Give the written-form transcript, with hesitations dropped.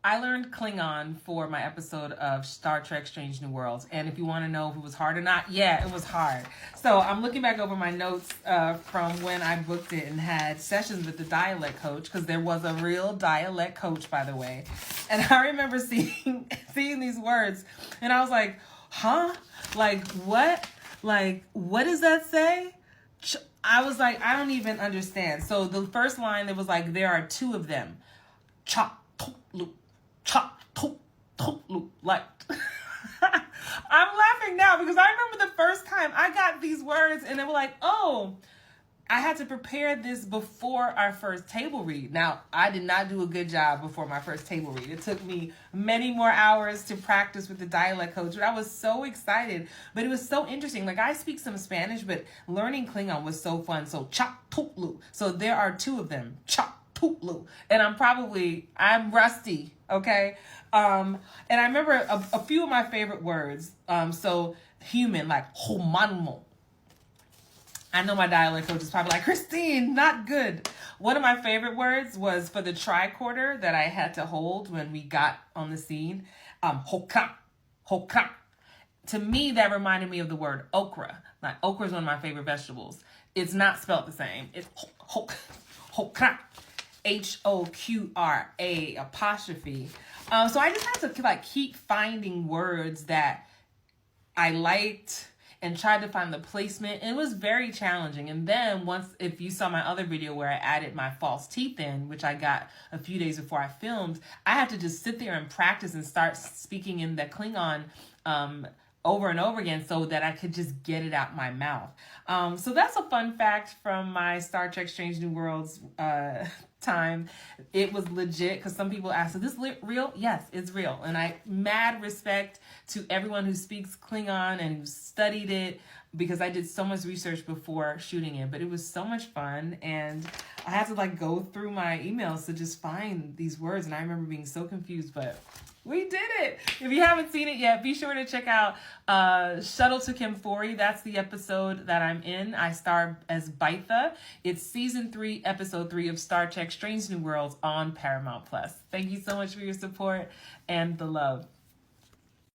I learned Klingon for my episode of Star Trek Strange New Worlds. And if you want to know if it was hard or not, yeah, it was hard. So I'm looking back over my notes from when I booked it and had sessions with the dialect coach, because there was a real dialect coach, by the way. And I remember seeing these words, and I was like, huh? Like, what? Like, what does that say? I was like, I don't even understand. So the first line, it was like, there are two of them. Chop, tok, loop. Chop, tok, tok, loop. Like, I'm laughing now because I remember the first time I got these words and they were like, oh, I had to prepare this before our first table read. Now, I did not do a good job before my first table read. It took me many more hours to practice with the dialect coach, but I was so excited. But it was so interesting. Like, I speak some Spanish, but learning Klingon was so fun. So, chop, tuklu. So there are two of them. Chop, tuklu. And I'm rusty, okay? And I remember a few of my favorite words. So, human, like, humanmo. I know my dialect coach is probably like, Christine, not good. One of my favorite words was for the tricorder that I had to hold when we got on the scene. Hoka, hoka. To me, that reminded me of the word okra. Like, okra is one of my favorite vegetables. It's not spelled the same. It's hoka, H-O-Q-R-A apostrophe. So I just had to like keep finding words that I liked and tried to find the placement. And it was very challenging. And then if you saw my other video where I added my false teeth in, which I got a few days before I filmed, I had to just sit there and practice and start speaking in the Klingon over and over again so that I could just get it out my mouth. So that's a fun fact from my Star Trek Strange New Worlds time. It was legit, because some people ask, is this real? Yes, it's real. And I mad respect to everyone who speaks Klingon and who studied it, because I did so much research before shooting it. But it was so much fun, and I had to like go through my emails to just find these words, and I remember being so confused, but we did it. If you haven't seen it yet, be sure to check out Shuttle to Kemfori. That's the episode that I'm in. I star as Baitha. It's season 3, episode 3 of Star Trek Strange New Worlds on Paramount Plus. Thank you so much for your support and the love.